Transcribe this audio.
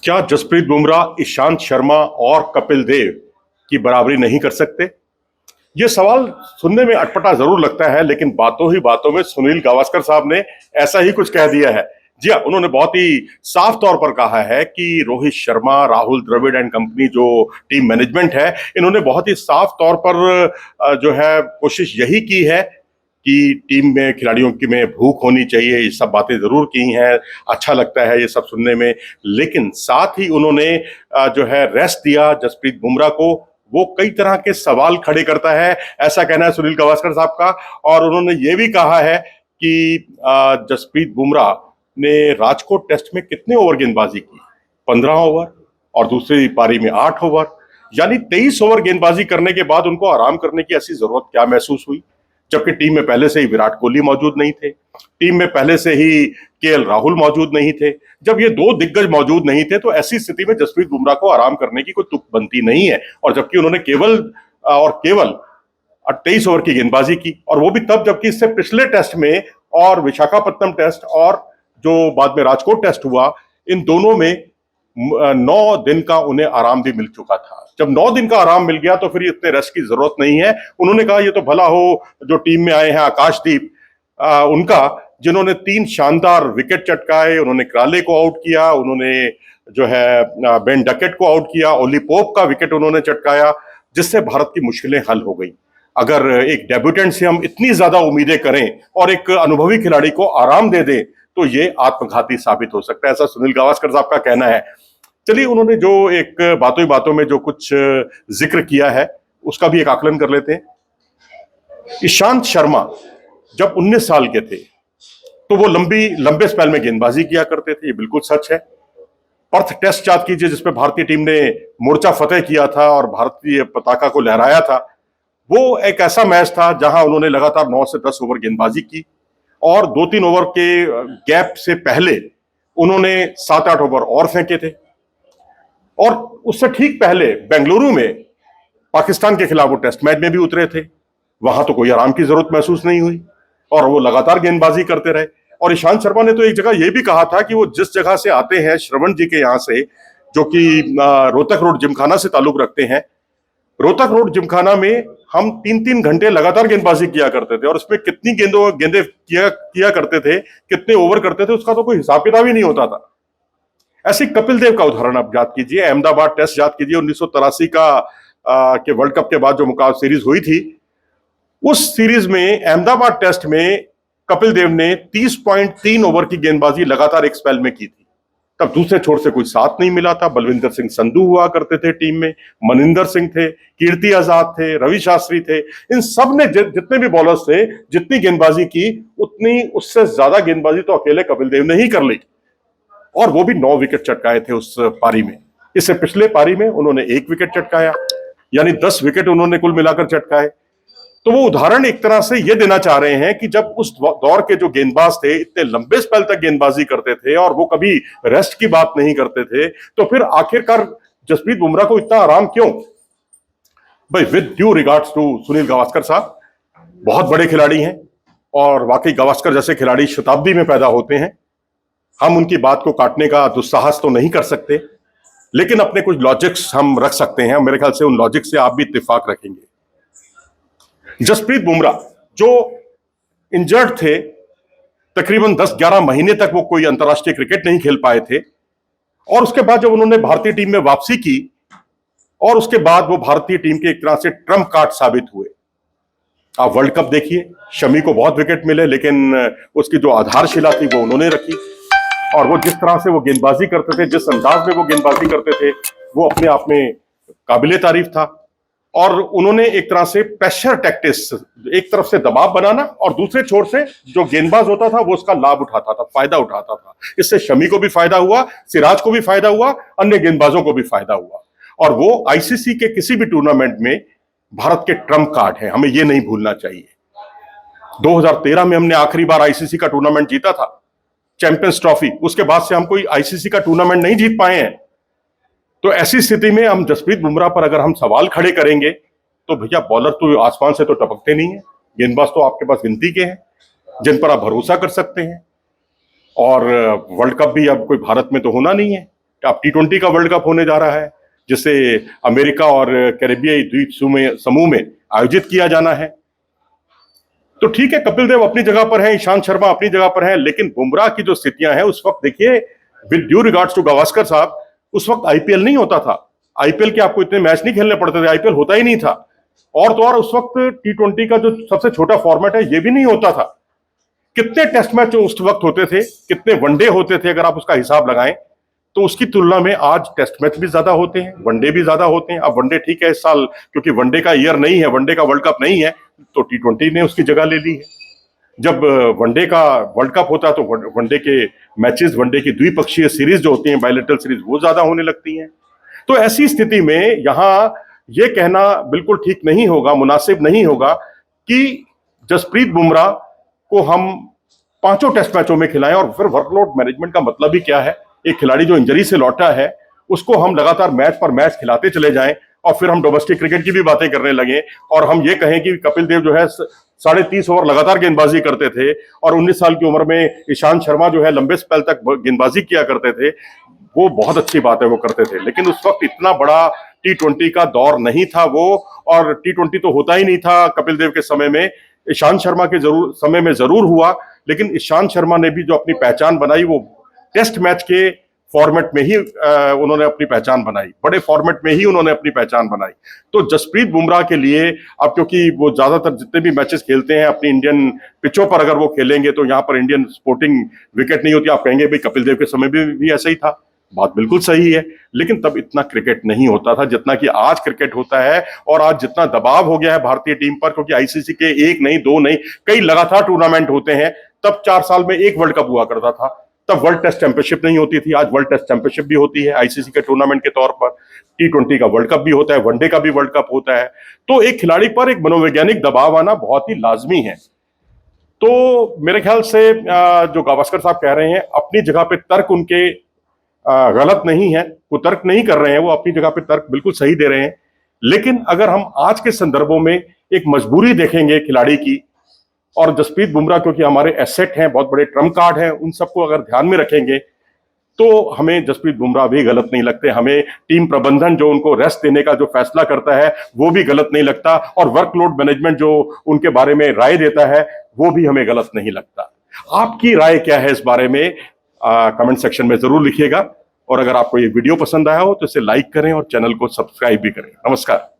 क्या जसप्रीत बुमराह ईशांत शर्मा और कपिल देव की बराबरी नहीं कर सकते? ये सवाल सुनने में अटपटा जरूर लगता है, लेकिन बातों ही बातों में सुनील गावस्कर साहब ने ऐसा ही कुछ कह दिया है। जी हाँ, उन्होंने बहुत ही साफ तौर पर कहा है कि रोहित शर्मा, राहुल द्रविड़ एंड कंपनी जो टीम मैनेजमेंट है, इन्होंने बहुत ही साफ तौर पर जो है कोशिश यही की है कि टीम में खिलाड़ियों की में भूख होनी चाहिए। ये सब बातें जरूर की हैं, अच्छा लगता है ये सब सुनने में, लेकिन साथ ही उन्होंने जो है रेस्ट दिया जसप्रीत बुमराह को। वो कई तरह के सवाल खड़े करता है, ऐसा कहना है सुनील गावस्कर साहब का। और उन्होंने ये भी कहा है कि जसप्रीत बुमराह ने राजकोट टेस्ट में कितने ओवर गेंदबाजी की? 15 ओवर, और दूसरी पारी में 8 ओवर, यानी 23 ओवर गेंदबाजी करने के बाद उनको आराम करने की ऐसी जरूरत क्या महसूस हुई? जबकि टीम में पहले से ही विराट कोहली मौजूद नहीं थे, टीम में पहले से ही केएल राहुल मौजूद नहीं थे। जब ये दो दिग्गज मौजूद नहीं थे तो ऐसी स्थिति में जसप्रीत बुमराह को आराम करने की कोई तुक बनती नहीं है। और जबकि उन्होंने केवल 23 ओवर की गेंदबाजी की, और वो भी तब जबकि इससे पिछले टेस्ट में और विशाखापट्टनम टेस्ट और जो बाद में राजकोट टेस्ट हुआ, इन दोनों में 9 दिन का उन्हें आराम भी मिल चुका था। जब 9 दिन का आराम मिल गया तो फिर इतने रेस्ट की जरूरत नहीं है। उन्होंने कहा ये तो भला हो जो टीम में आए हैं आकाशदीप, उनका, जिन्होंने 3 शानदार विकेट चटकाए। उन्होंने क्राले को आउट किया, उन्होंने जो है बेन डकेट को आउट किया, ओली पोप का विकेट उन्होंने चटकाया, जिससे भारत की मुश्किलें हल हो गई। अगर एक डेब्यूटेंट से हम इतनी ज्यादा उम्मीदें करें और एक अनुभवी खिलाड़ी को आराम दे दें तो ये आत्मघाती साबित हो सकता है, ऐसा सुनील गावस्कर साहब का कहना है। चलिए, उन्होंने जो एक बातों ही बातों में जो कुछ जिक्र किया है उसका भी एक आकलन कर लेते हैं। ईशांत शर्मा जब 19 साल के थे तो वो लंबे स्पेल में गेंदबाजी किया करते थे, ये बिल्कुल सच है। पर्थ टेस्ट याद कीजिए जिसपे भारतीय टीम ने मोर्चा फतेह किया था और भारतीय पताका को लहराया था। वो एक ऐसा मैच था जहां उन्होंने लगातार 9 से 10 ओवर गेंदबाजी की, और 2-3 ओवर के गैप से पहले उन्होंने 7-8 ओवर और फेंके थे। और उससे ठीक पहले बेंगलुरु में पाकिस्तान के खिलाफ वो टेस्ट मैच में भी उतरे थे, वहां तो कोई आराम की जरूरत महसूस नहीं हुई और वो लगातार गेंदबाजी करते रहे। और ईशांत शर्मा ने तो एक जगह यह भी कहा था कि वो जिस जगह से आते हैं, श्रवण जी के यहां से, जो कि रोहतक रोड जिमखाना से ताल्लुक रखते हैं, रोहतक रोड जिमखाना में हम 3-3 घंटे लगातार गेंदबाजी किया करते थे, और उसमें कितनी गेंदे किया करते थे, कितने ओवर करते थे, उसका तो कोई हिसाब किताब ही नहीं होता था। ऐसे कपिल देव का उदाहरण आप याद कीजिए, अहमदाबाद टेस्ट याद कीजिए 1983 का के वर्ल्ड कप के बाद जो मुकाबला सीरीज हुई थी, उस सीरीज में अहमदाबाद टेस्ट में कपिल देव ने 30.3 ओवर की गेंदबाजी लगातार एक स्पेल में की थी। तब दूसरे छोर से कोई साथ नहीं मिला था। बलविंदर सिंह संधू हुआ करते थे टीम में, मनिंदर सिंह थे, कीर्ति आजाद थे, रवि शास्त्री थे। इन सब ने जितने भी बॉलर्स थे, जितनी गेंदबाजी की, उतनी उससे ज्यादा गेंदबाजी तो अकेले कपिल देव ने ही कर ली, और वो भी 9 विकेट चटकाए थे उस पारी में। इससे पिछले पारी में उन्होंने 1 विकेट चटकाया, यानी 10 विकेट उन्होंने कुल मिलाकर चटकाए। तो वो उदाहरण एक तरह से ये देना चाह रहे हैं कि जब उस दौर के जो गेंदबाज थे इतने लंबे स्पेल तक गेंदबाजी करते थे और वो कभी रेस्ट की बात नहीं करते थे, तो फिर आखिरकार जसप्रीत बुमराह को इतना आराम क्यों? भाई, with due regards to Sunil Gavaskar साहब, बहुत बड़े खिलाड़ी हैं, और वाकई गावस्कर जैसे खिलाड़ी शताब्दी में पैदा होते हैं। हम उनकी बात को काटने का दुस्साहस तो नहीं कर सकते, लेकिन अपने कुछ लॉजिक्स हम रख सकते हैं। मेरे ख्याल से उन लॉजिक से आप भी इत्तेफाक रखेंगे। जसप्रीत बुमराह जो इंजर्ड थे, तकरीबन 10-11 महीने तक वो कोई अंतर्राष्ट्रीय क्रिकेट नहीं खेल पाए थे, और उसके बाद जब उन्होंने भारतीय टीम में वापसी की, और उसके बाद वो भारतीय टीम के एक तरह से ट्रम्प कार्ड साबित हुए। आप वर्ल्ड कप देखिए, शमी को बहुत विकेट मिले, लेकिन उसकी जो आधारशिला थी वो उन्होंने रखी, और वो जिस तरह से वो गेंदबाजी करते थे, जिस अंदाज में वो गेंदबाजी करते थे, वो अपने आप में काबिले तारीफ था। और उन्होंने एक तरह से प्रेशर टैक्टिक्स, एक तरफ से दबाव बनाना और दूसरे छोर से जो गेंदबाज होता था वो उसका लाभ उठाता था, फायदा उठाता था। इससे शमी को भी फायदा हुआ, सिराज को भी फायदा हुआ, अन्य गेंदबाजों को भी फायदा हुआ। और वो आईसीसी के किसी भी टूर्नामेंट में भारत के ट्रम्प कार्ड है, हमें ये नहीं भूलना चाहिए। 2013 में हमने आखिरी बार आईसीसी का टूर्नामेंट जीता था, चैंपियंस ट्रॉफी। उसके बाद से हम कोई आईसीसी का टूर्नामेंट नहीं जीत पाए हैं। तो ऐसी स्थिति में हम जसप्रीत बुमराह पर अगर हम सवाल खड़े करेंगे तो भैया, बॉलर तो आसमान से तो टपकते नहीं है, गेंदबाज तो आपके पास गिनती के हैं जिन पर आप भरोसा कर सकते हैं। और वर्ल्ड कप भी अब कोई भारत में तो होना नहीं है, अब T20 का वर्ल्ड कप होने जा रहा है, जिसे अमेरिका और कैरेबियाई द्वीप समूह में आयोजित किया जाना है। तो ठीक है, कपिल देव अपनी जगह पर है, ईशांत शर्मा अपनी जगह पर है, लेकिन बुमराह की जो स्थितियां हैं उस वक्त देखिए, with due regards to Gavaskar साहब, उस वक्त आईपीएल नहीं होता था। आईपीएल के आपको इतने मैच नहीं खेलने पड़ते थे, आईपीएल होता ही नहीं था। और तो और उस वक्त T20 का जो सबसे छोटा फॉर्मेट है ये भी नहीं होता था। कितने टेस्ट मैच उस वक्त होते थे, कितने वनडे होते थे, अगर आप उसका हिसाब लगाएं तो उसकी तुलना में आज टेस्ट मैच भी ज्यादा होते हैं, वनडे भी ज्यादा होते हैं। अब वनडे ठीक है इस साल, क्योंकि वनडे का ईयर नहीं है, वनडे का वर्ल्ड कप नहीं है, तो T20 ने उसकी जगह ले ली है। जब वनडे का वर्ल्ड कप होता है तो वनडे के मैचेस, वनडे की द्विपक्षीय सीरीज जो होती हैं, बायलैटरल सीरीज, वो ज्यादा होने लगती हैं। तो ऐसी स्थिति में यहां ये कहना बिल्कुल ठीक नहीं होगा, मुनासिब नहीं होगा कि जसप्रीत बुमराह को हम 5 टेस्ट मैचों में खिलाएं। और फिर वर्कलोड मैनेजमेंट का मतलब ही क्या है? एक खिलाड़ी जो इंजरी से लौटा है उसको हम लगातार मैच पर मैच खिलाते चले जाएं और फिर हम डोमेस्टिक क्रिकेट की भी बातें करने लगे और हम ये कहें कि कपिल देव जो है 30.5 ओवर लगातार गेंदबाजी करते थे और 19 साल की उम्र में ईशांत शर्मा जो है लंबे स्पेल तक गेंदबाजी किया करते थे। वो बहुत अच्छी बात है, वो करते थे, लेकिन उस वक्त इतना बड़ा T20 का दौर नहीं था वो, और T20 तो होता ही नहीं था कपिल देव के समय में। ईशांत शर्मा के समय में जरूर हुआ, लेकिन ईशांत शर्मा ने भी जो अपनी पहचान बनाई वो टेस्ट मैच के फॉर्मेट में ही उन्होंने अपनी पहचान बनाई, बड़े फॉर्मेट में ही उन्होंने अपनी पहचान बनाई। तो जसप्रीत बुमराह के लिए अब, क्योंकि वो ज्यादातर जितने भी मैचेस खेलते हैं अपनी इंडियन पिचों पर, अगर वो खेलेंगे तो यहाँ पर इंडियन स्पोर्टिंग विकेट नहीं होती। आप कहेंगे भाई कपिल देव के समय भी ऐसा ही था, बात बिल्कुल सही है, लेकिन तब इतना क्रिकेट नहीं होता था जितना कि आज क्रिकेट होता है। और आज जितना दबाव हो गया है भारतीय टीम पर, क्योंकि आईसीसी के 1 नहीं 2 नहीं कई लगातार टूर्नामेंट होते हैं। तब 4 साल में एक वर्ल्ड कप हुआ करता था, तब वर्ल्ड टेस्ट चैंपियनशिप नहीं होती थी, आज वर्ल्ड टेस्ट चैंपियनशिप भी होती है आईसीसी के टूर्नामेंट के तौर पर। T20 का वर्ल्ड कप भी होता है, वनडे का भी वर्ल्ड कप होता है। तो एक खिलाड़ी पर एक मनोवैज्ञानिक दबाव आना बहुत ही लाजमी है। तो मेरे ख्याल से जो गावस्कर साहब कह रहे हैं, अपनी जगह पे तर्क उनके गलत नहीं है, वो तर्क नहीं कर रहे हैं, वो अपनी जगह पे तर्क बिल्कुल सही दे रहे हैं। लेकिन अगर हम आज के संदर्भों में एक मजबूरी देखेंगे खिलाड़ी की, और जसप्रीत बुमराह क्योंकि हमारे एसेट हैं, बहुत बड़े ट्रम्प कार्ड हैं, उन सबको अगर ध्यान में रखेंगे तो हमें जसप्रीत बुमराह भी गलत नहीं लगते। हमें टीम प्रबंधन जो उनको रेस्ट देने का जो फैसला करता है वो भी गलत नहीं लगता, और वर्कलोड मैनेजमेंट जो उनके बारे में राय देता है वो भी हमें गलत नहीं लगता। आपकी राय क्या है इस बारे में? कमेंट सेक्शन में जरूर लिखिएगा, और अगर आपको ये वीडियो पसंद आया हो तो इसे लाइक करें और चैनल को सब्सक्राइब भी करें। नमस्कार।